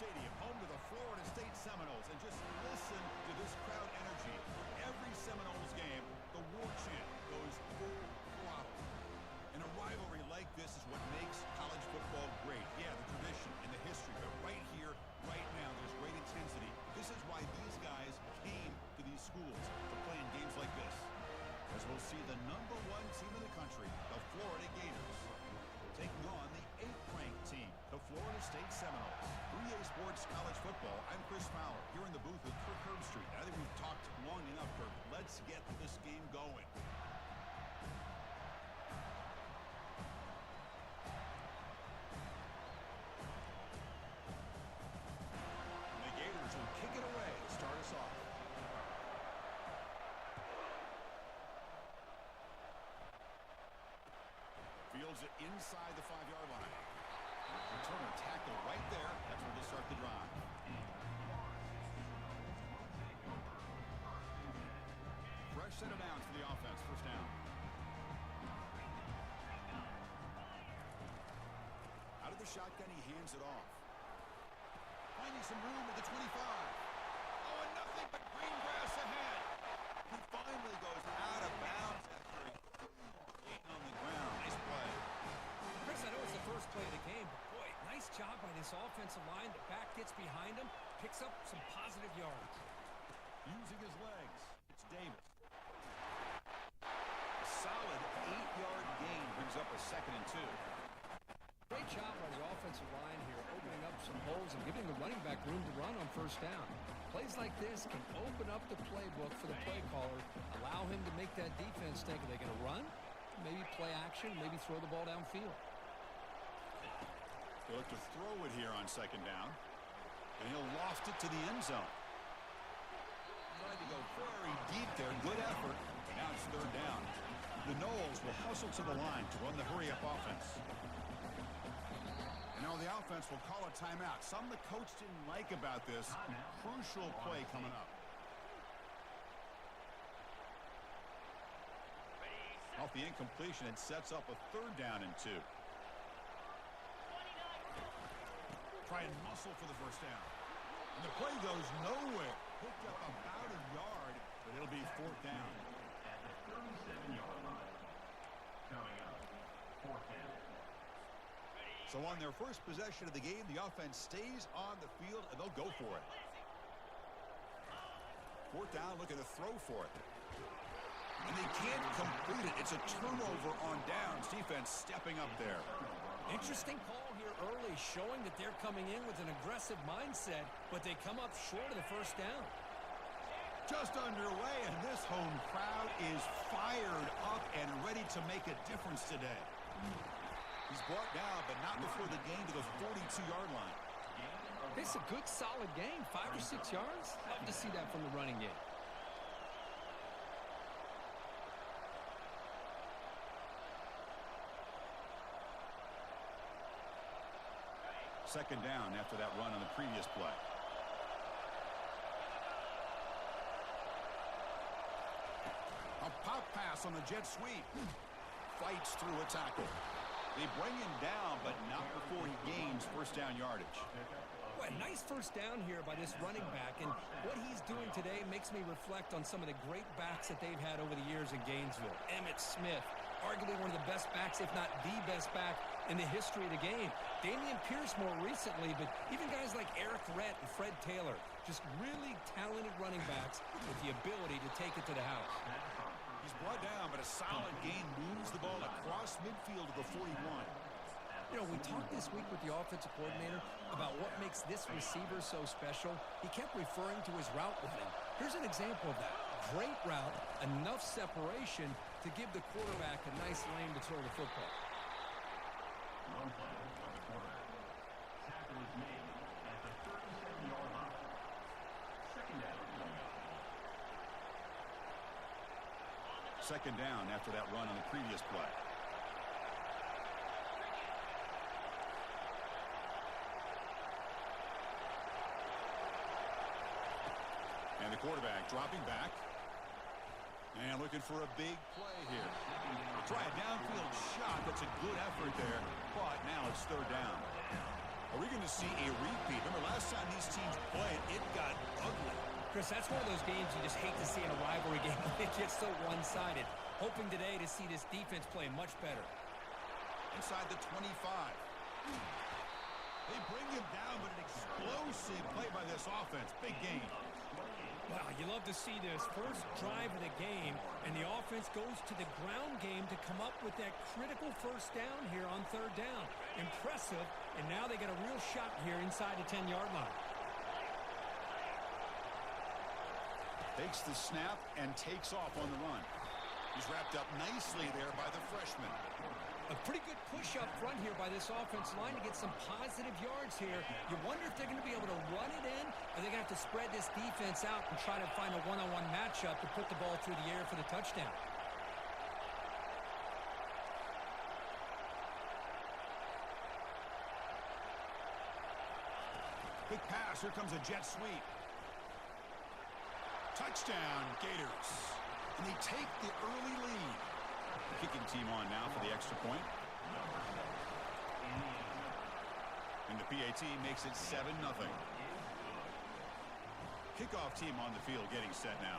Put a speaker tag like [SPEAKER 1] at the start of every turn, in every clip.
[SPEAKER 1] Stadium, home to the Florida State Seminoles. And just listen to this crowd energy. Every Seminoles game, the war chant goes full throttle. And a rivalry like this is what makes college football great. Yeah, the tradition and the history, but right here, right now, there's great intensity. This is why these guys came to these schools to play in games like this. As we'll see the #1 team in the country, the Florida Gators, taking on the 8th-ranked team, the Florida State Seminoles. 3A Sports College Football, I'm Chris Fowler, here in the booth with Kirk Herbstreit. I think we've talked long enough, Kirk. Let's get this game going. Kick it away to start us off. Fields it inside the 5-yard line. Return a tackle right there. That's where they start the drive. Fresh set of downs for the offense. First down. Out of the shotgun, he hands it off. Finding some room at the 25. Oh, and nothing but green grass ahead. He finally goes out of bounds after getting on the ground. Nice play.
[SPEAKER 2] Chris, I know it's the first play of the game, but boy, nice job by this offensive line. The back gets behind him, picks up some positive yards.
[SPEAKER 1] Using his legs, it's Davis. A solid 8-yard gain brings up a 2nd and 2.
[SPEAKER 2] Great job by the offensive line here, opening up some holes and giving the running back room to run on first down. Plays like this can open up the playbook for the play caller, allow him to make that defense think, are they going to run? Maybe play action, maybe throw the ball downfield.
[SPEAKER 1] They look to throw it here on 2nd down, and he'll loft it to the end zone. Tried to go very deep there, good effort. Now it's 3rd down. The Noles will hustle to the line to run the hurry-up offense. Now the offense will call a timeout. Something the coach didn't like about this. Crucial play coming up. Off the incompletion, it sets up a 3rd down and 2. Try and muscle for the first down. And the play goes nowhere. Picked up about a yard, but it'll be 4th down.
[SPEAKER 3] At the 37-yard line. Coming up, 4th down.
[SPEAKER 1] So on their first possession of the game, the offense stays on the field, and they'll go for it. 4th down, looking to throw for it. And they can't complete it. It's a turnover on downs. Defense stepping up there.
[SPEAKER 2] Interesting call here early, showing that they're coming in with an aggressive mindset, but they come up short of the first down.
[SPEAKER 1] Just underway, and this home crowd is fired up and ready to make a difference today. He's brought down, but not before the gain to the 42-yard line.
[SPEAKER 2] It's a good, solid gain. 5 or 6 yards. Love to see that from the running game.
[SPEAKER 1] Second down after that run on the previous play. A pop pass on the jet sweep. Fights through a tackle. They bring him down, but not before he gains first down yardage.
[SPEAKER 2] Boy, nice first down here by this running back, and what he's doing today makes me reflect on some of the great backs that they've had over the years in Gainesville. Emmitt Smith, arguably one of the best backs, if not the best back in the history of the game. Damian Pierce more recently, but even guys like Eric Rett and Fred Taylor, just really talented running backs with the ability to take it to the house.
[SPEAKER 1] He's brought down, but a solid gain moves the ball across midfield to the 41.
[SPEAKER 2] You know, we talked this week with the offensive coordinator about what makes this receiver so special. He kept referring to his route running. Here's an example of that. Great route, enough separation to give the quarterback a nice lane to throw the football.
[SPEAKER 3] One play for the quarterback. Tackle is made at the 37-yard line. 2nd down.
[SPEAKER 1] Second down after that run on the previous play. And the quarterback dropping back. And looking for a big play here. Try a downfield shot. That's a good effort there. But now it's 3rd down. Are we going to see a repeat? Remember, last time these teams played, it got ugly.
[SPEAKER 2] Chris, that's one of those games you just hate to see in a rivalry game when it gets so one-sided. Hoping today to see this defense play much better.
[SPEAKER 1] Inside the 25. They bring him down, but an explosive play by this offense. Big game.
[SPEAKER 2] Wow, you love to see this first drive of the game, and the offense goes to the ground game to come up with that critical first down here on third down. Impressive, and now they get a real shot here inside the 10-yard line.
[SPEAKER 1] Takes the snap and takes off on the run. He's wrapped up nicely there by the freshman.
[SPEAKER 2] A pretty good push up front here by this offensive line to get some positive yards here. You wonder if they're going to be able to run it in, or they're going to have to spread this defense out and try to find a one-on-one matchup to put the ball through the air for the touchdown.
[SPEAKER 1] Big pass. Here comes a jet sweep. Touchdown, Gators. And they take the early lead. Kicking team on now for the extra point. And the PAT makes it 7-0. Kickoff team on the field getting set now.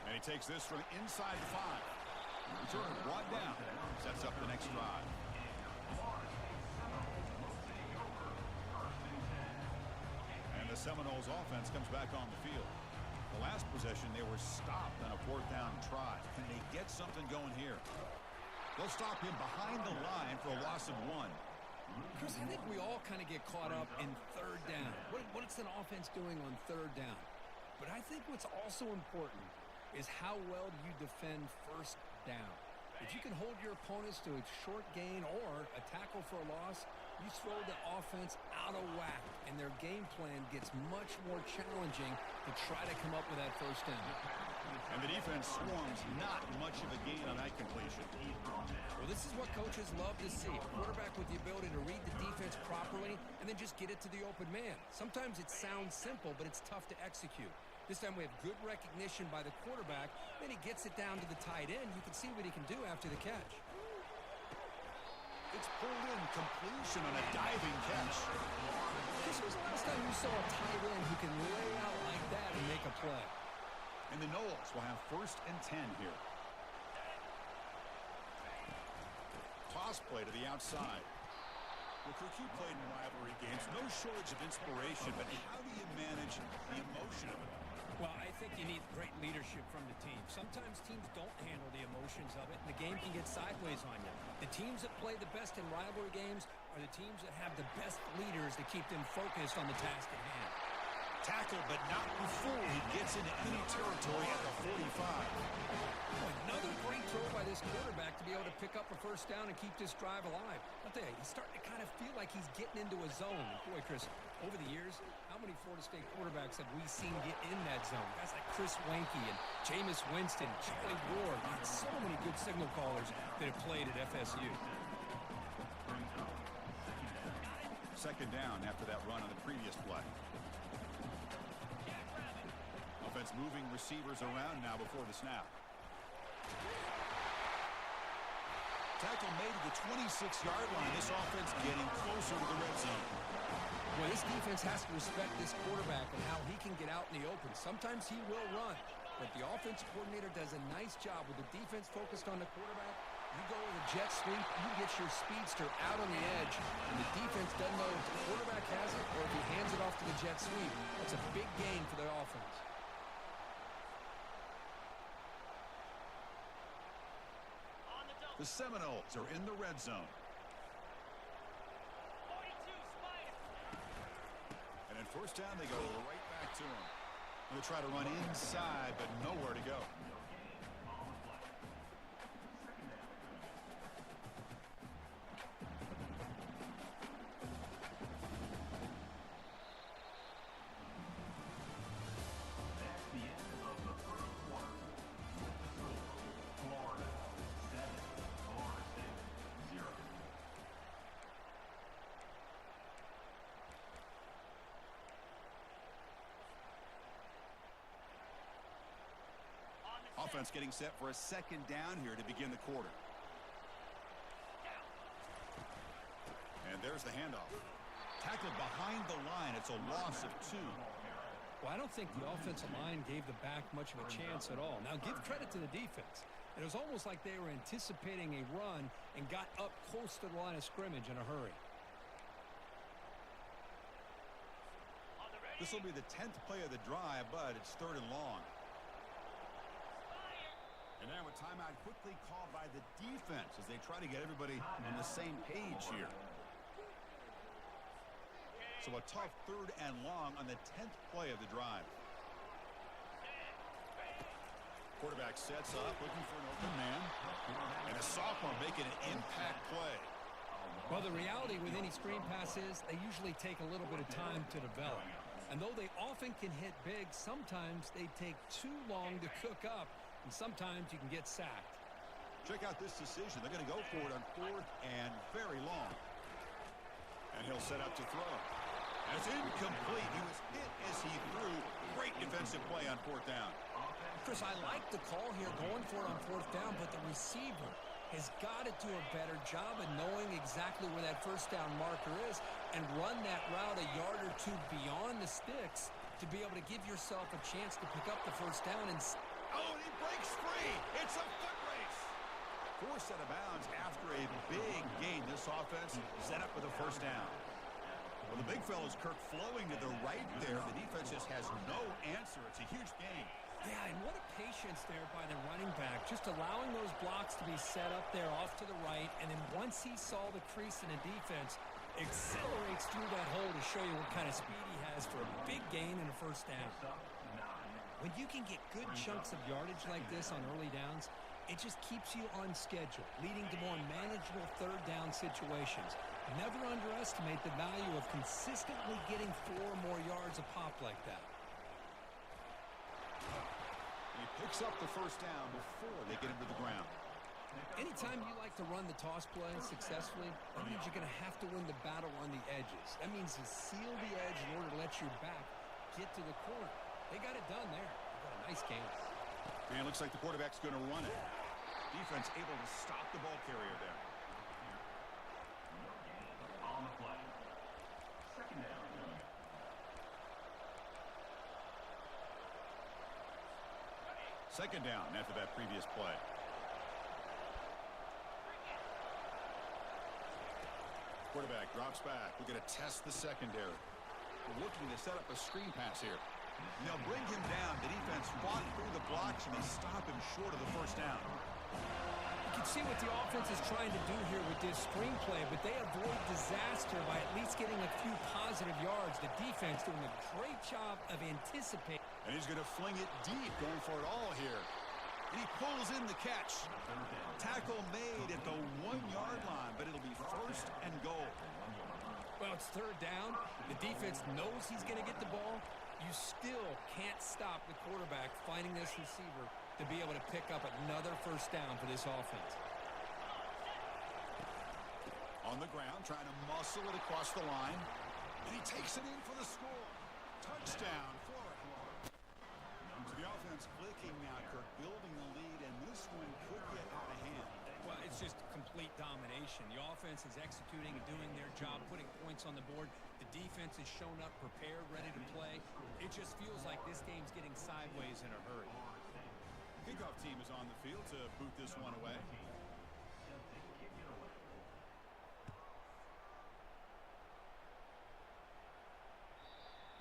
[SPEAKER 1] And he takes this from inside the 5. Return brought down. Sets up the next drive. The Seminoles offense comes back on the field. The last possession, they were stopped on a 4th down try. Can they get something going here? They'll stop him behind the line for a loss of 1.
[SPEAKER 2] Chris, I think we all kind of get caught up in third down. What's an offense doing on third down? But I think what's also important is how well do you defend first down. If you can hold your opponents to a short gain or a tackle for a loss, you throw the offense out of whack, and their game plan gets much more challenging to try to come up with that first down.
[SPEAKER 1] And the defense swarms not much of a gain on that completion.
[SPEAKER 2] Well, this is what coaches love to see. A quarterback with the ability to read the defense properly and then just get it to the open man. Sometimes it sounds simple, but it's tough to execute. This time we have good recognition by the quarterback. Then he gets it down to the tight end. You can see what he can do after the catch.
[SPEAKER 1] It's pulled in, completion on a diving catch.
[SPEAKER 2] This was the last time you saw a tight end who can lay out like that and make a play.
[SPEAKER 1] And the Noles will have 1st and 10 here. Toss play to the outside. Well, Kirk, you played in rivalry games. No shortage of inspiration, but how do you manage the emotion of it?
[SPEAKER 2] Well, I think you need great leadership from the team. Sometimes teams don't handle the emotions of it, and the game can get sideways on you. The teams that play the best in rivalry games are the teams that have the best leaders to keep them focused on the task at hand.
[SPEAKER 1] Tackle, but not before he gets into enemy territory at the 45.
[SPEAKER 2] Another great throw by this quarterback to be able to pick up a first down and keep this drive alive. I'll tell you, he's starting to kind of feel like he's getting into a zone. Boy, Chris, over the years, how many Florida State quarterbacks have we seen get in that zone? Guys like Chris Weinke and Jameis Winston, Charlie Ward. So many good signal callers that have played at FSU.
[SPEAKER 1] 2nd down after that run on the previous play. Offense moving receivers around now before the snap. Tackle made to the 26-yard line. This offense getting closer to the red zone.
[SPEAKER 2] Well, this defense has to respect this quarterback and how he can get out in the open. Sometimes he will run, but the offensive coordinator does a nice job with the defense focused on the quarterback. You go with a jet sweep, you get your speedster out on the edge, and the defense doesn't know if the quarterback has it or if he hands it off to the jet sweep. That's a big gain for the offense.
[SPEAKER 1] The Seminoles are in the red zone. And in 1st down, they go right back to him. They'll try to run inside, but nowhere to go. Offense getting set for a second down here to begin the quarter. And there's the handoff. Tackled behind the line. It's a loss of 2.
[SPEAKER 2] Well, I don't think the offensive line gave the back much of a chance at all. Now, give credit to the defense. It was almost like they were anticipating a run and got up close to the line of scrimmage in a hurry.
[SPEAKER 1] This will be the 10th play of the drive, but it's 3rd and long. And now a timeout quickly called by the defense as they try to get everybody on the same page here. So a tough 3rd and long on the 10th play of the drive. Quarterback sets up, looking for an open man. And a sophomore making an impact play.
[SPEAKER 2] Well, the reality with any screen pass is they usually take a little bit of time to develop. And though they often can hit big, sometimes they take too long to cook up, and sometimes you can get sacked.
[SPEAKER 1] Check out this decision. They're going to go for it on 4th and very long. And he'll set up to throw. And it's incomplete. He was hit as he threw. Great defensive play on 4th down.
[SPEAKER 2] Chris, I like the call here, going for it on 4th down, but the receiver has got to do a better job of knowing exactly where that 1st down marker is and run that route a yard or 2 beyond the sticks to be able to give yourself a chance to pick up the 1st down. And
[SPEAKER 1] oh, and he breaks free. It's a foot race. 4 set of bounds after a big gain. This offense set up with a 1st down. Well, the big fella's Kirk flowing to the right there. The defense just has no answer. It's a huge gain.
[SPEAKER 2] Yeah, and what a patience there by the running back, just allowing those blocks to be set up there off to the right, and then once he saw the crease in the defense, accelerates through that hole to show you what kind of speed he has for a big gain and a 1st down. When you can get good chunks of yardage like this on early downs, it just keeps you on schedule, leading to more manageable 3rd down situations. Never underestimate the value of consistently getting 4 or more yards a pop like that.
[SPEAKER 1] He picks up the 1st down before they get him to the ground.
[SPEAKER 2] Anytime you like to run the toss play successfully, that means you're going to have to win the battle on the edges. That means to seal the edge in order to let your back get to the corner. They got it done there. They got a nice game.
[SPEAKER 1] And it looks like the quarterback's going to run it. Defense able to stop the ball carrier there.
[SPEAKER 3] On the play. 2nd down.
[SPEAKER 1] Second down after that previous play. Quarterback drops back. We're going to test the secondary. We're looking to set up a screen pass here. And they'll bring him down. The defense fought through the blocks, and they stop him short of the 1st down.
[SPEAKER 2] You can see what the offense is trying to do here with this screenplay, but they avoid disaster by at least getting a few positive yards. The defense doing a great job of anticipating.
[SPEAKER 1] And he's going to fling it deep, going for it all here. And he pulls in the catch. Tackle made at the 1-yard line, but it'll be 1st and goal.
[SPEAKER 2] Well, it's 3rd down. The defense knows he's going to get the ball. You still can't stop the quarterback finding this receiver to be able to pick up another 1st down for this offense.
[SPEAKER 1] On the ground, trying to muscle it across the line. And he takes it in for the score. Touchdown, Florida. So the offense clicking now, Kirk, building the lead, and this one could get out of hand.
[SPEAKER 2] Well, it's just complete domination. The offense is executing and doing their job, putting points on the board. The defense has shown up, prepared, ready to play. It just feels like this game's getting sideways in a hurry.
[SPEAKER 1] Kickoff team is on the field to boot this one away.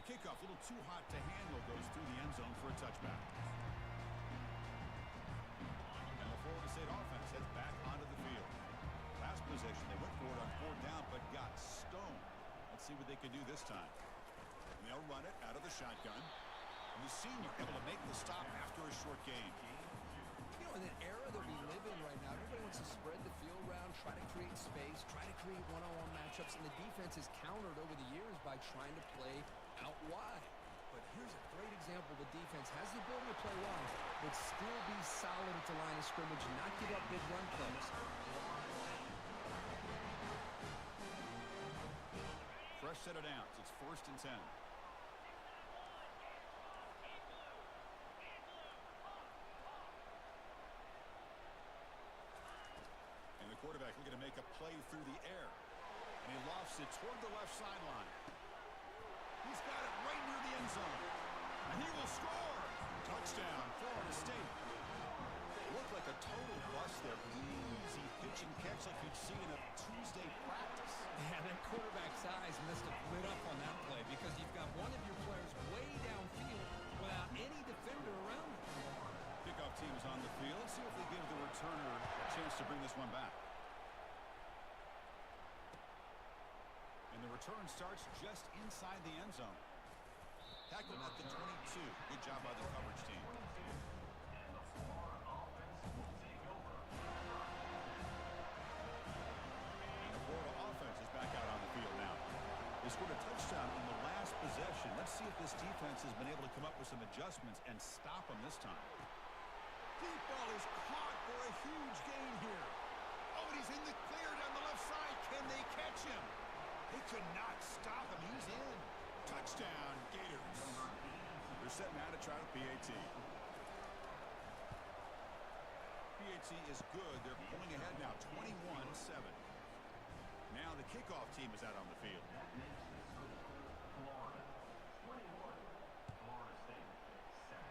[SPEAKER 1] The kickoff, a little too hot to handle, goes through the end zone for a touchback. And the Florida State offense heads back onto the field. Last possession, they went for it on 4th down, but got stoned. Let's see what they can do this time. And they'll run it out of the shotgun. And the senior able to make the stop after a short game.
[SPEAKER 2] You know, in an era that we live in right now, everybody wants to spread the field around, try to create space, try to create one-on-one matchups, and the defense has countered over the years by trying to play out wide. But here's a great example. The defense has the ability to play wide, but still be solid at the line of scrimmage and not give up big run plays.
[SPEAKER 1] Fresh set of downs. It's 1st and 10. quarterback looking to make a play through the air. And he lofts it toward the left sideline. He's got it right near the end zone. And he will score. Touchdown, Florida State. Looked like a total bust there. Easy pitch and catch like you'd see in a Tuesday practice.
[SPEAKER 2] Yeah, that quarterback's eyes must have lit up on that play because you've got one of your players way downfield without any defender around him.
[SPEAKER 1] Kickoff team is on the field. Let's see if they give the returner a chance to bring this one back. And the return starts just inside the end zone. Tackled at the 22. Good job by the coverage team. And the Florida offense is back out on the field now. They scored a touchdown in the last possession. Let's see if this defense has been able to come up with some adjustments and stop them this time. Deep ball is caught for a huge gain here. Oh, and he's in the clear down the left side. Can they catch him? They could not stop him. He's in. Touchdown, Gators. They're setting out to try to PAT. PAT is good. They're pulling ahead now, 21-7. Now the kickoff team is out on the field.
[SPEAKER 3] Florida 21, Florida State 7.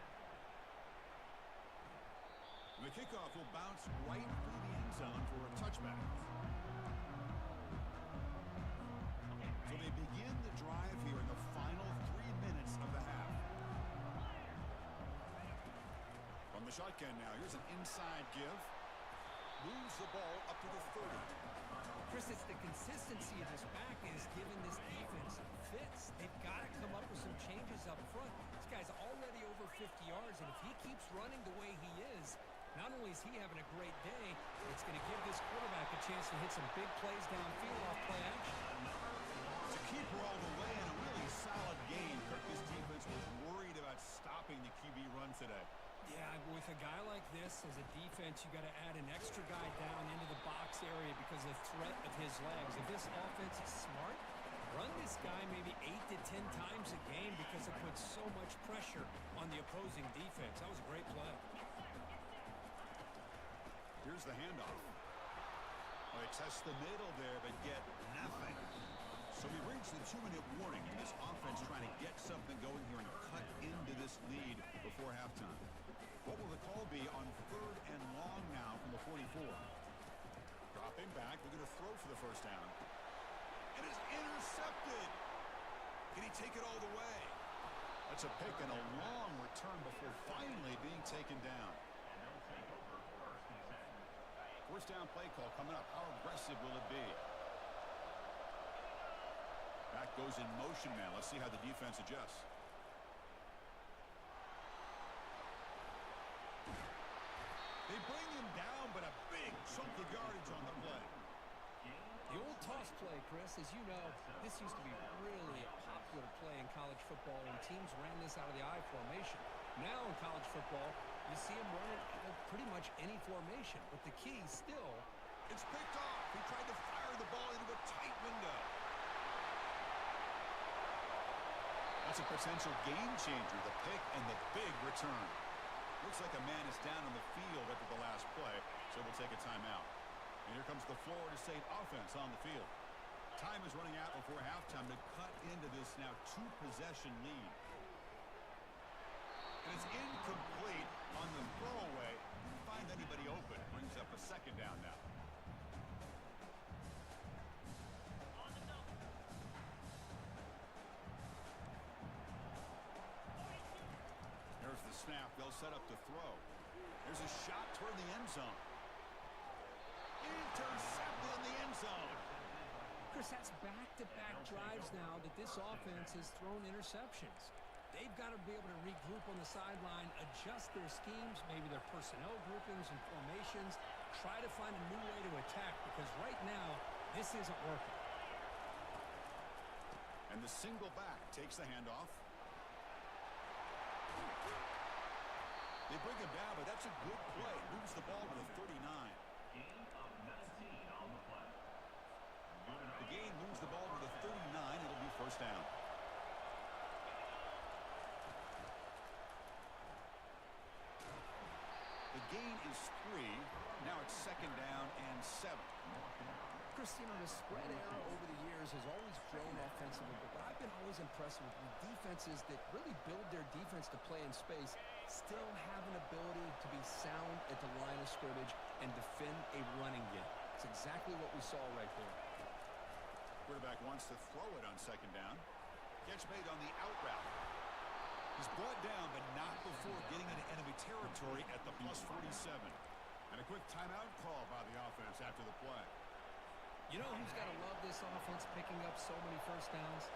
[SPEAKER 1] The kickoff will bounce right through the end zone for a touchback. So they begin the drive here in the final 3 minutes of the half. From the shotgun now, here's an inside give. Moves the ball up to the 30.
[SPEAKER 2] Chris, it's the consistency of this back is giving this defense fits. They've got to come up with some changes up front. This guy's already over 50 yards, and if he keeps running the way he is, not only is he having a great day, it's going to give this quarterback a chance to hit some big plays downfield off play action.
[SPEAKER 1] It's a keeper all the way and a really solid game. Kirk, this defense was worried about stopping the QB run today.
[SPEAKER 2] Yeah, with a guy like this as a defense, you got to add an extra guy down into the box area because of the threat of his legs. If this offense is smart, run this guy maybe 8 to 10 times a game because it puts so much pressure on the opposing defense. That was a great play.
[SPEAKER 1] Here's the handoff. Oh, they test the middle there, but get nothing. So we reached the 2-minute warning, and this offense trying to get something going here and cut into this lead before halftime. What will the call be on 3rd and long now from the 44? Dropping back, they're going to throw for the first down. And it's intercepted. Can he take it all the way? That's a pick and a long return before finally being taken down. First down play call coming up. How aggressive will it be? Back goes in motion now. Let's see how the defense adjusts. They bring him down, but a big chunk of yardage on the play.
[SPEAKER 2] The old toss play, Chris, as you know, this used to be really a popular play in college football, and teams ran this out of the I formation. Now in college football, you see him run it out of pretty much any formation, but the key still...
[SPEAKER 1] It's picked off. He tried to fire the ball into a tight window. That's a potential game changer, the pick and the big return. Looks like a man is down on the field after the last play, so we'll take a timeout. And here comes the Florida State offense on the field. Time is running out before halftime to cut into this now 2-possession lead. And it's incomplete on the throwaway. Find anybody open. Brings up a second down now. There's the snap. They'll set up to throw. There's a shot toward the end zone. Intercepted in the end zone.
[SPEAKER 2] Chris, that's back-to-back drives now that this offense has thrown interceptions. They've got to be able to regroup on the sideline, adjust their schemes, maybe their personnel groupings and formations, try to find a new way to attack because right now, this isn't working.
[SPEAKER 1] And the single back takes the handoff. They bring him down, but that's a good play. Moves the ball to the 39.
[SPEAKER 3] Gain of 19 on the play.
[SPEAKER 1] The game moves the ball to the 39. It'll be first down. The gain is 3. Now it's 2nd down and 7.
[SPEAKER 2] Chris, you know, the spread era over the years has always grown offensively, but what I've been always impressed with defenses that really build their defense to play in space still have an ability to be sound at the line of scrimmage and defend a running game. It's exactly what we saw right there.
[SPEAKER 1] Quarterback wants to throw it on 2nd down. Catch made on the out route. He's brought down, but not before getting into enemy territory at the +47. And a quick timeout call by the offense after the play.
[SPEAKER 2] You know who's got to love this offense picking up so many first downs?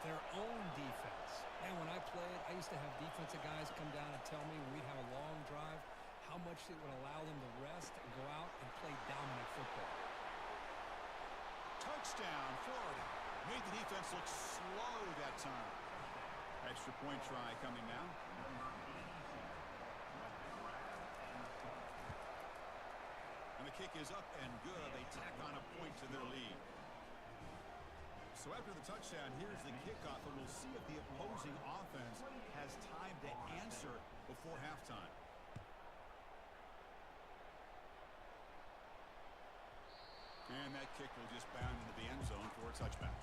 [SPEAKER 2] Their own defense. And when I played, I used to have defensive guys come down and tell me when we'd have a long drive how much it would allow them to rest and go out and play dominant football.
[SPEAKER 1] Touchdown, Florida. Made the defense look slow that time. Extra point try coming now. And the kick is up and good. They tack on a point to their lead. So after the touchdown, here's the kickoff, and we'll see if the opposing offense has time to answer before halftime. And that kick will just bound into the end zone for a touchback.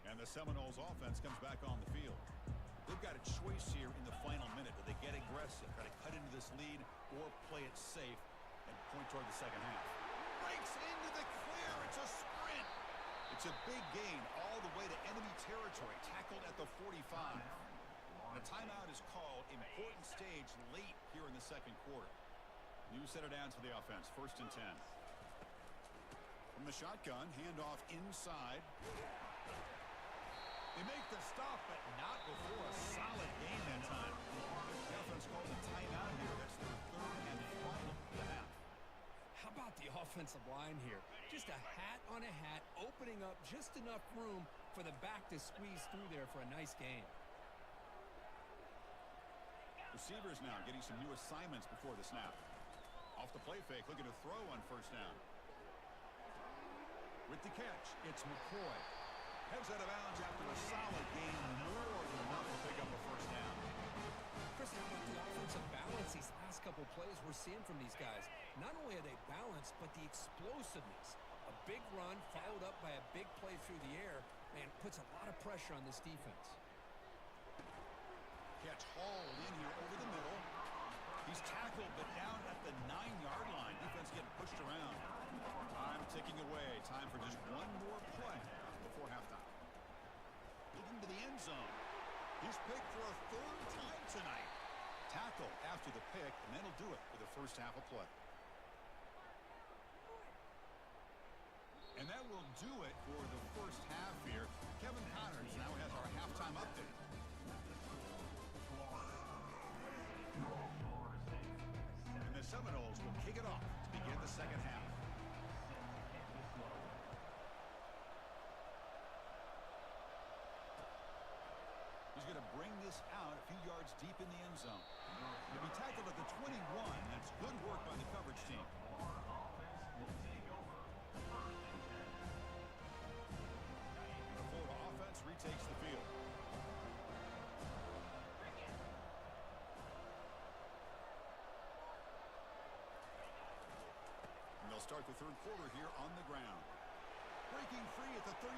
[SPEAKER 1] And the Seminoles offense comes back on the field. They've got a choice here in the final minute. Do they get aggressive, try to cut into this lead, or play it safe and point toward the second half? Breaks into the clear. It's a sprint. It's a big gain all the way to enemy territory, tackled at the 45. And a timeout is called. Important stage late here in the second quarter. New center down to the offense. 1st and 10. From the shotgun, handoff inside. They make the stop, but not before a solid gain that time. The offense calls a timeout here. That's their 3rd and final of the half.
[SPEAKER 2] How about the offensive line here? Just a hat on a hat, opening up just enough room for the back to squeeze through there for a nice gain.
[SPEAKER 1] Receivers now getting some new assignments before the snap. Off the play fake, looking to throw on 1st down. With the catch, it's McCoy. Heads out of bounds after a solid gain, more than enough to pick up a 1st down.
[SPEAKER 2] Chris, how about the offensive balance these last couple plays we're seeing from these guys? Not only are they balanced, but the explosiveness. A big run followed up by a big play through the air, man, puts a lot of pressure on this defense.
[SPEAKER 1] Catch hauled in here over the middle. He's tackled, but down at the 9-yard line. Defense getting pushed around. Time ticking away. Time for just one more play before halftime. Looking to the end zone. He's picked for a 3rd time tonight. Tackle after the pick, and that'll do it for the first half of play. And that will do it for the first half here. Kevin Connors now has our halftime update. And the Seminoles will kick it off to begin the second half. He's going to bring this out a few yards deep in the end zone. He'll be tackled at the 21. That's good work by the coverage team. The Florida offense retakes the field. And they'll start the 3rd quarter here on the ground. Breaking free at the 35.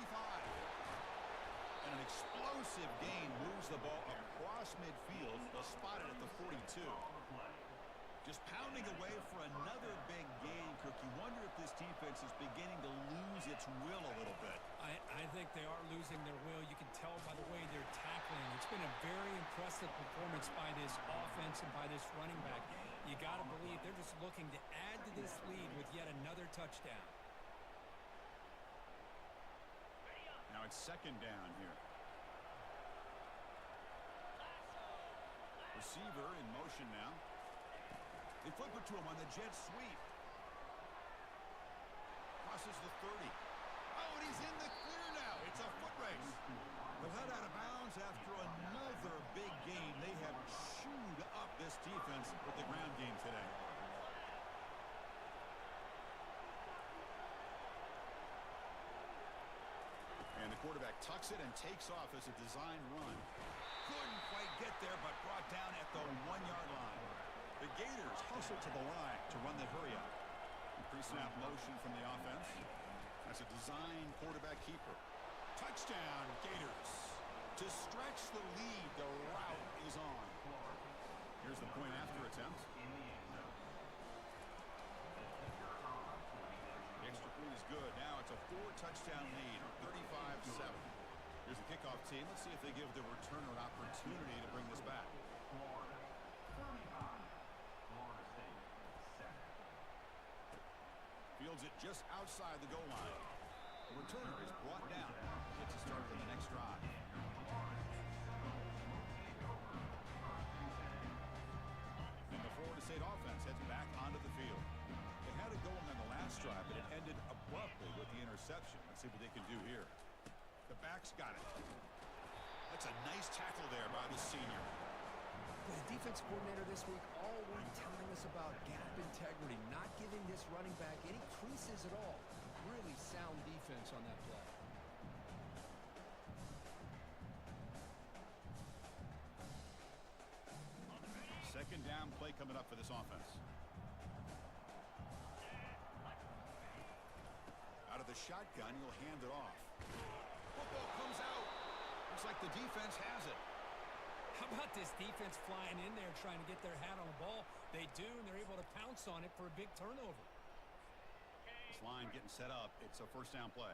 [SPEAKER 1] And an explosive gain moves the ball across midfield. They'll spot it at the 42. Just pounding away for another big gain, Kirk. You wonder if this defense is beginning to lose its will a little bit.
[SPEAKER 2] I think they are losing their will. You can tell by the way they're tackling. It's been a very impressive performance by this offense and by this running back. You got to believe they're just looking to add to this lead with yet another touchdown.
[SPEAKER 1] Now it's 2nd down here. Receiver in motion now. They flip it to him on the jet sweep. Crosses the 30. Oh, and he's in the clear now. It's a foot race. They'll head out of bounds after another big gain. They have chewed up this defense with the ground game today. quarterback tucks it and takes off as a design run. Couldn't quite get there, but brought down at the 1-yard line. The Gators hustle to the line to run the hurry up. Pre-snap motion from the offense. That's a design quarterback keeper. Touchdown, Gators. To stretch the lead, the route is on. Here's the point after attempt. The extra point is good. Now it's a 4-touchdown lead, 35-7. Here's the kickoff team. Let's see if they give the returner an opportunity to bring this back. Fields it just outside the goal line. The returner is brought down. Gets a start for the next drive. And the Florida State offense heads back onto the field. They had it going on the last drive, but it ended abruptly with the interception. Let's see what they can do here. The back's got it. That's a nice tackle there by the senior.
[SPEAKER 2] The defense coordinator this week all week telling us about gap integrity, not giving this running back any creases at all. Really sound defense on that play.
[SPEAKER 1] Second down play coming up for this offense. Out of the shotgun, he'll hand it off. Football comes out. Looks like the defense has it.
[SPEAKER 2] How about this defense flying in there trying to get their hat on the ball? They do, and they're able to pounce on it for a big turnover.
[SPEAKER 1] This line getting set up. It's a first down play.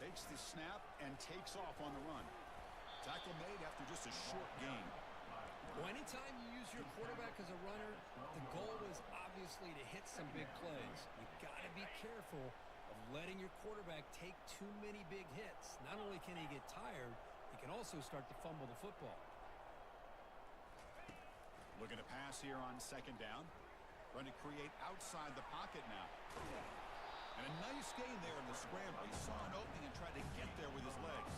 [SPEAKER 1] Takes the snap and takes off on the run. Tackle made after just a short gain.
[SPEAKER 2] Well, anytime you use your quarterback as a runner, the goal is obviously to hit some big plays. You got to be careful of letting your quarterback take too many big hits. Not only can he get tired, he can also start to fumble the football.
[SPEAKER 1] Looking to pass here on second down. Trying to create outside the pocket now. And a nice gain there in the scramble. He saw an opening and tried to get there with his legs.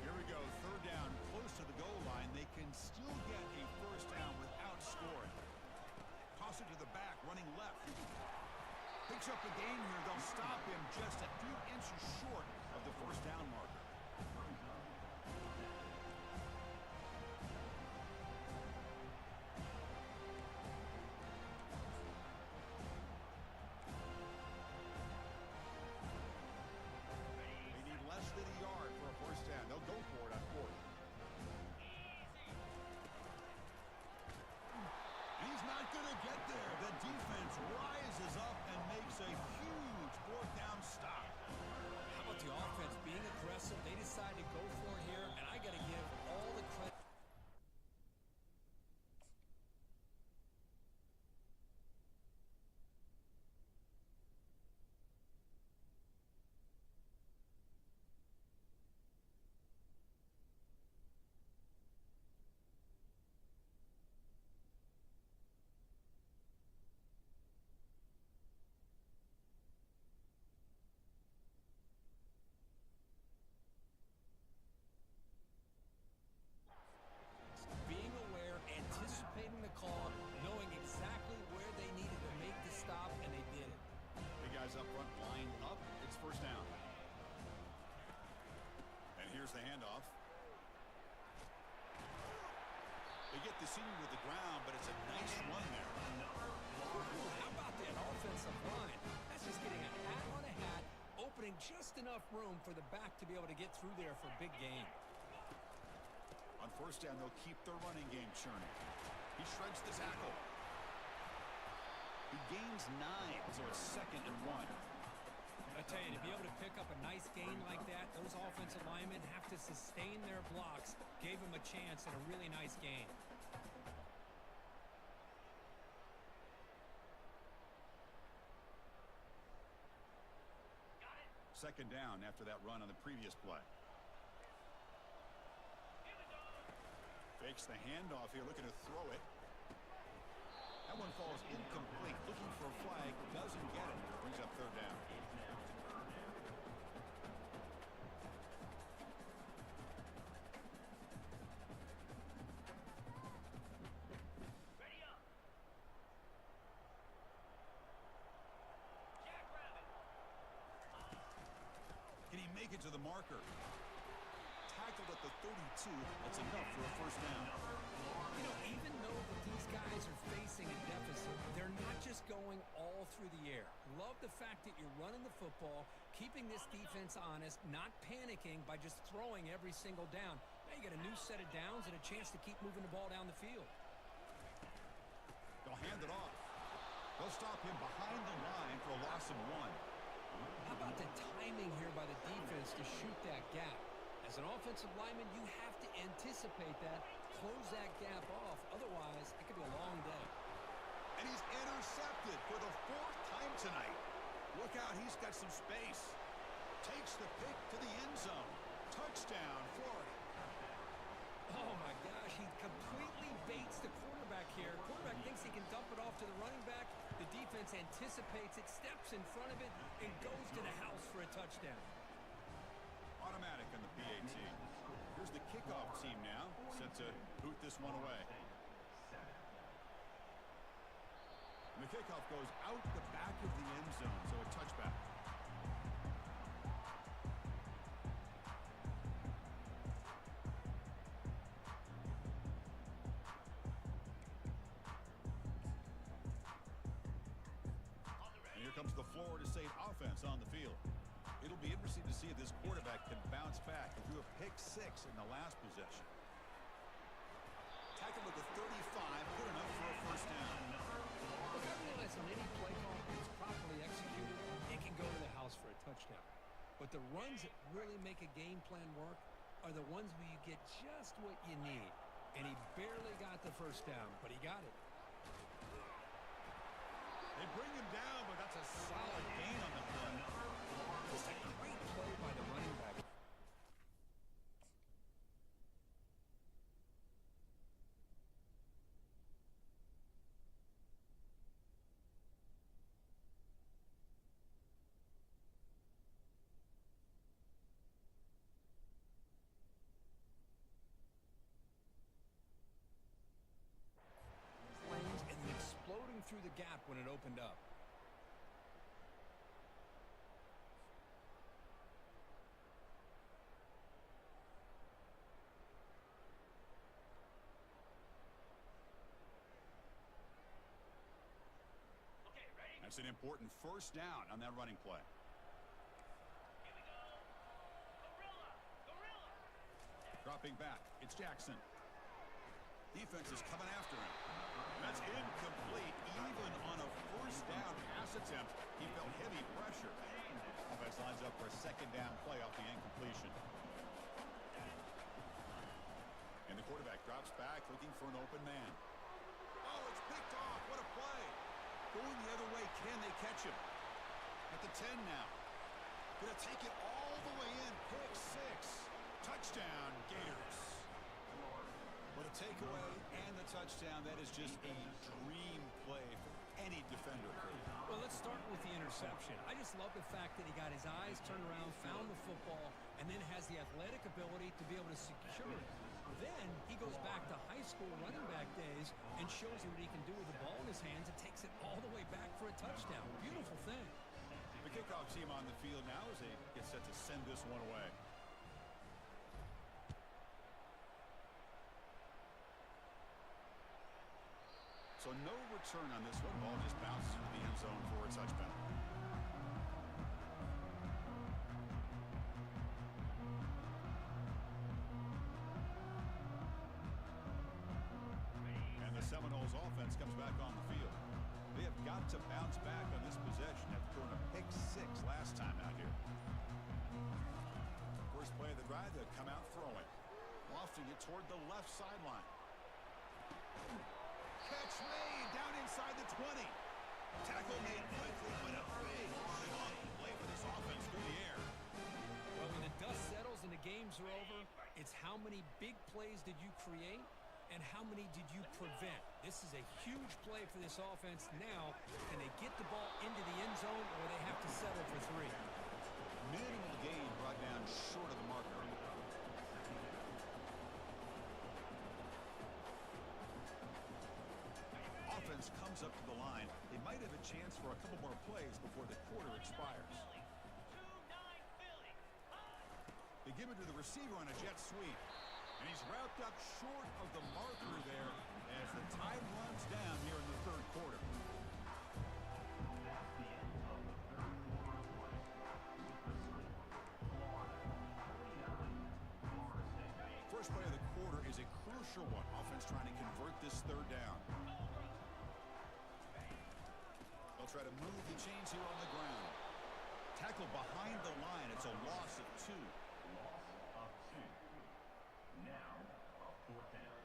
[SPEAKER 1] Here we go, third down, close to the goal line. They can still get a first down without scoring. Toss it to the back, running left. Picks up the gain here. They'll stop him just a few inches short of the first down marker. They'll go for it on fourth. He's not going to get there. The defense rises up and makes a huge fourth down stop.
[SPEAKER 2] How about the offense being aggressive? They decide to go for it here, and I got to give all the credit.
[SPEAKER 1] Up front, line up. It's first down. And here's the handoff. They get the senior to the ground, but it's a nice run there.
[SPEAKER 2] How about that offensive line? That's just getting a hat on a hat, opening just enough room for the back to be able to get through there for a big gain.
[SPEAKER 1] On first down, they'll keep their running game churning. He shreds the tackle. He gains 9, so it's second and 1.
[SPEAKER 2] I tell you, to be able to pick up a nice gain like that, those offensive linemen have to sustain their blocks. Gave him a chance and a really nice gain.
[SPEAKER 1] Second down after that run on the previous play. Fakes the handoff here, looking to throw it. That one falls incomplete. Looking for a flag. Doesn't get it. Brings up third down. take it to the marker. Tackled at the 32. That's enough for a first down.
[SPEAKER 2] You know, even though that these guys are facing a deficit, they're not just going all through the air. Love the fact that you're running the football, keeping this defense honest, not panicking by just throwing every single down. Now you get a new set of downs and a chance to keep moving the ball down the field.
[SPEAKER 1] They'll hand it off. They'll stop him behind the line for a loss of 1.
[SPEAKER 2] How about the timing here by the defense to shoot that gap? As an offensive lineman, you have to anticipate that, close that gap off. Otherwise, it could be a long day.
[SPEAKER 1] And he's intercepted for the 4th time tonight. Look out, he's got some space. Takes the pick to the end zone. Touchdown, Florida.
[SPEAKER 2] Oh, my gosh, he completely baits the quarterback here. Quarterback thinks he can dump it off to the running back. The defense anticipates it, steps in front of it, and goes to the house for a touchdown.
[SPEAKER 1] Automatic on the PAT. Here's the kickoff team now, set to boot this one away. And the kickoff goes out the back of the end zone, so a touchback. And here comes the Florida State offense on the field. It'll be interesting to see if this quarterback can bounce back. He threw a pick 6 in the last possession. Tackled at the 35, good enough for a first down.
[SPEAKER 2] Look, I realize on any play call that's properly executed, it can go to the house for a touchdown. But the runs that really make a game plan work are the ones where you get just what you need. And he barely got the first down, but he got it.
[SPEAKER 1] They bring him down, but that's a solid gain on the play.
[SPEAKER 2] Just a great play by the running back. Lanes and then exploding through the gap when it opened up.
[SPEAKER 1] That's an important first down on that running play.
[SPEAKER 3] Here we go. Gorilla.
[SPEAKER 1] Dropping back, it's Jackson. Defense is coming after him. That's incomplete. Even on a first down pass attempt, he felt heavy pressure. Offense lines up for a second down play off the incompletion. And the quarterback drops back looking for an open man. Oh, it's picked off. What a play. Going the other way, can they catch him? At the 10 now. Gonna take it all the way in. Pick 6. Touchdown, Gators. But a takeaway and the touchdown, that is just a dream play for any defender.
[SPEAKER 2] Well, let's start with the interception. I just love the fact that he got his eyes turned around, found the football, and then has the athletic ability to be able to secure it. Then he goes back to high school running back days and shows you what he can do with the ball in his hands and takes it all the way back for a touchdown. Beautiful thing.
[SPEAKER 1] The kickoff team on the field now as they get set to send this one away. So no return on this one. Ball just bounces into the end zone for a touchback. And the Seminoles offense comes back on the field. They have got to bounce back on this possession after throwing a pick 6 last time out here. First play of the drive, they'll come out throwing. Lofting it toward the left sideline. Catch made down inside the 20. Tackle made quickly, but a big chunk play for this offense through the air.
[SPEAKER 2] Well, when the dust settles and the games are over, it's how many big plays did you create and how many did you prevent. This is a huge play for this offense. Now, can they get the ball into the end zone or they have to settle for 3?
[SPEAKER 1] Minimal gain brought down short of the marker. Offense comes up to the line. They might have a chance for a couple more plays before the quarter expires. give it to the receiver on a jet sweep. And he's wrapped up short of the marker there as the time runs down here in the third quarter.
[SPEAKER 3] That's the end of the third quarter of play. With the score, Florida 49, Florida State.
[SPEAKER 1] First play of the quarter is a crucial one. Offense trying to convert this third down. They'll try to move the chains here on the ground. Tackle behind the line. It's a loss of 2.
[SPEAKER 3] Loss of 2. Now, a fourth down.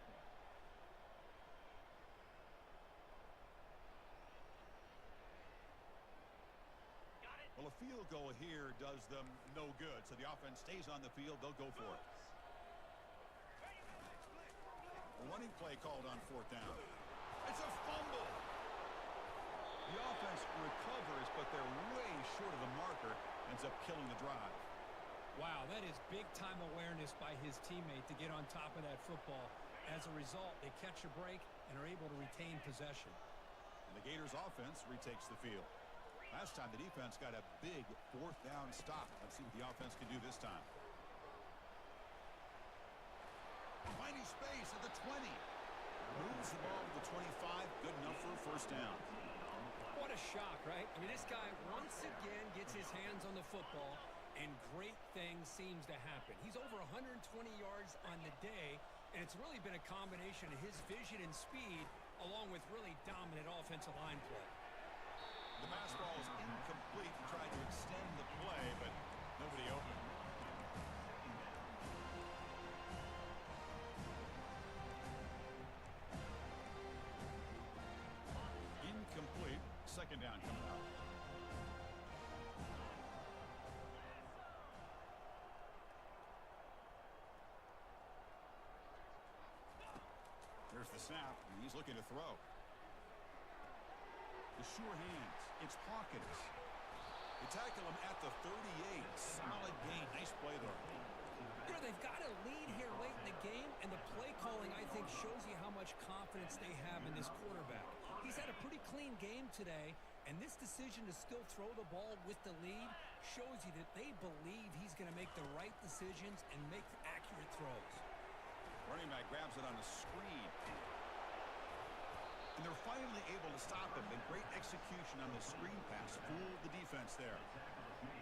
[SPEAKER 1] Well, a field goal here does them no good. So the offense stays on the field. They'll go for it. A running play called on fourth down. It's a fumble. The offense recovers, but they're way short of the marker. Ends up killing the drive.
[SPEAKER 2] Wow, that is big-time awareness by his teammate to get on top of that football. As a result, they catch a break and are able to retain possession.
[SPEAKER 1] And the Gators offense retakes the field. Last time the defense got a big fourth down stop. Let's see what the offense can do this time. Finding space at the 20. Moves the ball to the 25. Good enough for a first down.
[SPEAKER 2] What a shock, right? I mean, this guy once again gets his hands on the football, and great things seems to happen. He's over 120 yards on the day, and it's really been a combination of his vision and speed along with really dominant offensive line play.
[SPEAKER 1] The pass ball is incomplete. He tried to extend the play, but nobody open. Incomplete. Second down coming up. There's the snap, and he's looking to throw. The sure hands. It's Hawkins. They tackle him at the 38. Solid gain. Nice play there.
[SPEAKER 2] You know, they've got a lead here late in the game, and the play calling, I think, shows you how much confidence they have in this quarterback. He's had a pretty clean game today, and this decision to still throw the ball with the lead shows you that they believe he's going to make the right decisions and make accurate throws.
[SPEAKER 1] Running back grabs it on a screen. And they're finally able to stop him. And great execution on the screen pass. Fooled the defense there.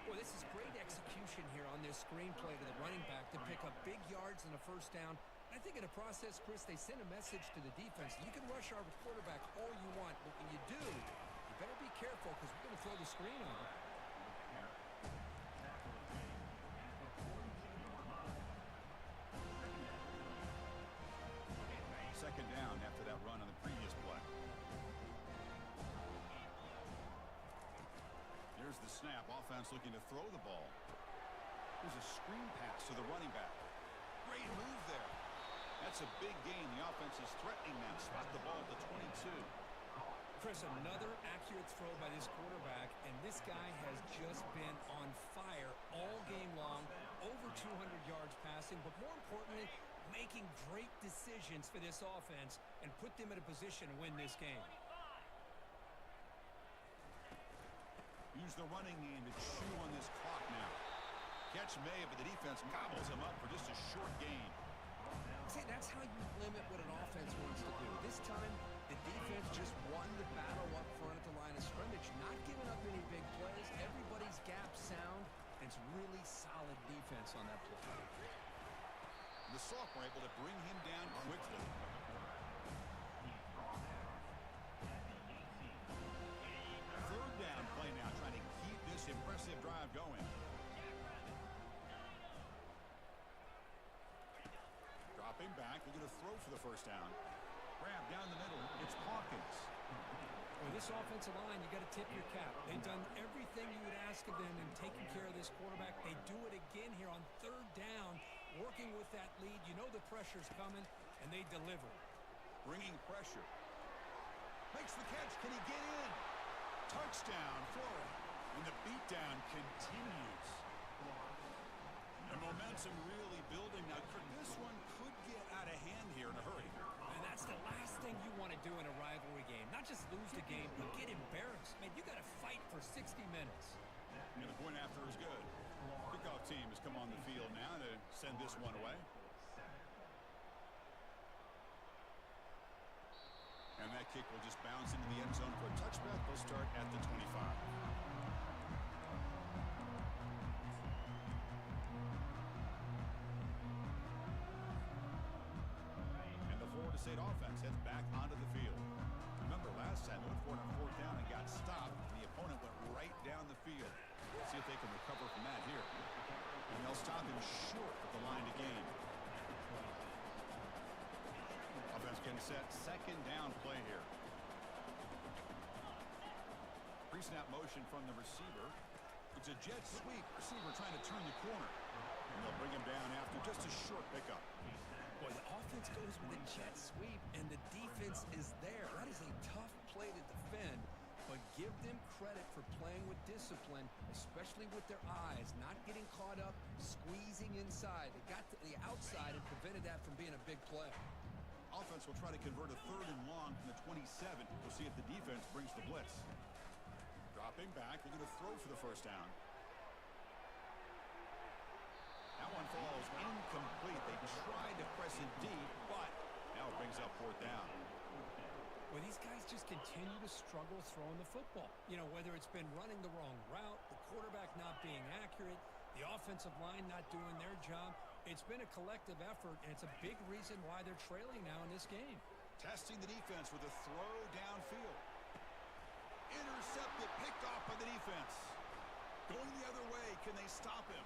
[SPEAKER 2] Well, this is great execution here on this screen play to the running back to pick up big yards in the first down. I think in the process, Chris, they send a message to the defense. You can rush our quarterback all you want, but when you do, you better be careful because we're going to throw the screen on him.
[SPEAKER 1] Second down after that run on the previous play. Here's the snap. Offense looking to throw the ball. Here's a screen pass to the running back. Great move there. That's a big gain. The offense is threatening them. Spot the ball at the 22.
[SPEAKER 2] Chris, another accurate throw by this quarterback, and this guy has just been on fire all game long. Over 200 yards passing, but more importantly, making great decisions for this offense and put them in a position to win this game.
[SPEAKER 1] Use the running game to chew on this clock now. Catch may, but the defense gobbles him up for just a short gain.
[SPEAKER 2] See, that's how you limit what an offense wants to do. This time, the defense just won the battle up front at the line of scrimmage, not giving up any big plays. Everybody's gap sound, and it's really solid defense on that play.
[SPEAKER 1] The sophomore able to bring him down quickly. Third down play now, trying to keep this impressive drive going. Dropping back, looking to throw for the first down. Grab down the middle, it's Hawkins.
[SPEAKER 2] Well, this offensive line, you got to tip your cap. They've done everything you would ask of them in taking care of this quarterback. They do it again here on third down, working with that lead. You know the pressure's coming, and they deliver.
[SPEAKER 1] Bringing pressure. Makes the catch. Can he get in? Touchdown, Florida. And the beatdown continues. And momentum really building. Now, this one could get out of hand here in a hurry.
[SPEAKER 2] And that's the last thing you want to do in a rivalry game. Not just lose the game, but get embarrassed. Man, you got to fight for 60 minutes.
[SPEAKER 1] And the point after is good. Kickoff team has come on the field now to send this one away. And that kick will just bounce into the end zone for a touchback. They'll start at the 25. And the Florida State offense heads back onto the field. Remember last time they went for it on fourth down and got stopped. And the opponent went right down the field. Let's see if they can recover from that here. And they'll stop him short at the line to gain. Offense can set second down play here. Pre-snap motion from the receiver. It's a jet sweep. Receiver trying to turn the corner. And they'll bring him down after just a short pickup.
[SPEAKER 2] Boy, the offense goes with a jet sweep, and the defense is there. That is a tough play to defend, but give them credit for playing with discipline, especially with their eyes, not getting caught up, squeezing inside. They got to the outside and prevented that from being a big play.
[SPEAKER 1] Offense will try to convert a 3rd and long from the 27. We'll see if the defense brings the blitz. Dropping back, they're going to throw for the first down. That one falls incomplete. They tried to press it deep, but now it brings up 4th down.
[SPEAKER 2] Well, these guys just continue to struggle throwing the football. You know, whether it's been running the wrong route, the quarterback not being accurate, the offensive line not doing their job. It's been a collective effort, and it's a big reason why they're trailing now in this game.
[SPEAKER 1] Testing the defense with a throw downfield. Intercepted, picked off by the defense. Going the other way, can they stop him?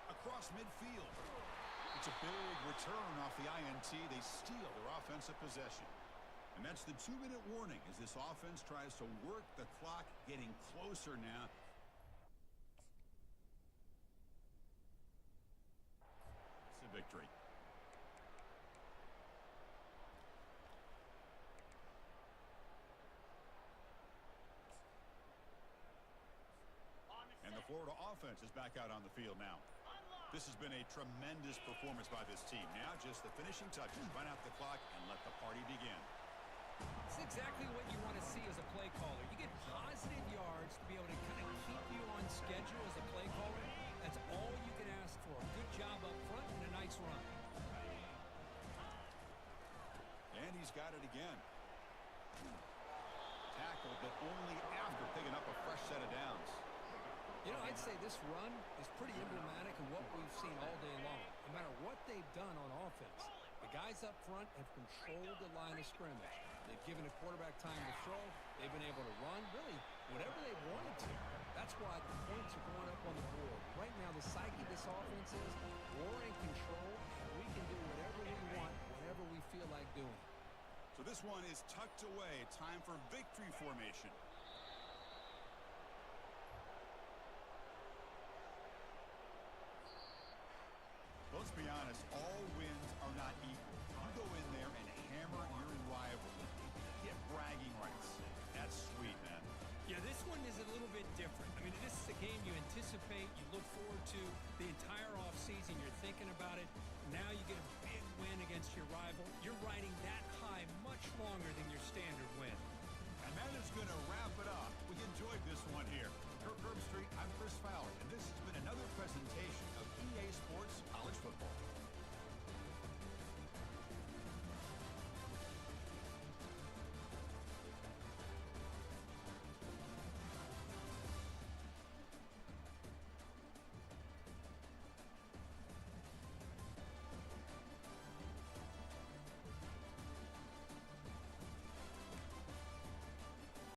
[SPEAKER 1] Across midfield. It's a big return off the INT. They steal their offensive possession. And that's the 2-minute warning as this offense tries to work the clock, getting closer now. It's a victory. And the Florida offense is back out on the field now. This has been a tremendous performance by this team. Now just the finishing touches, run out the clock, and let the party begin.
[SPEAKER 2] It's exactly what you want to see as a play caller. You get positive yards to be able to kind of keep you on schedule as a play caller. That's all you can ask for. Good job up front and a nice run.
[SPEAKER 1] And he's got it again. Tackled, but only after picking up a fresh set of downs.
[SPEAKER 2] You know, I'd say this run is pretty emblematic of what we've seen all day long. No matter what they've done on offense, the guys up front have controlled the line of scrimmage. They've given the quarterback time to throw. They've been able to run, really, whatever they wanted to. That's why the points are going up on the board. Right now, the psyche of this offense is we're in control, and we can do whatever we want, whatever we feel like doing.
[SPEAKER 1] So this one is tucked away. Time for victory formation.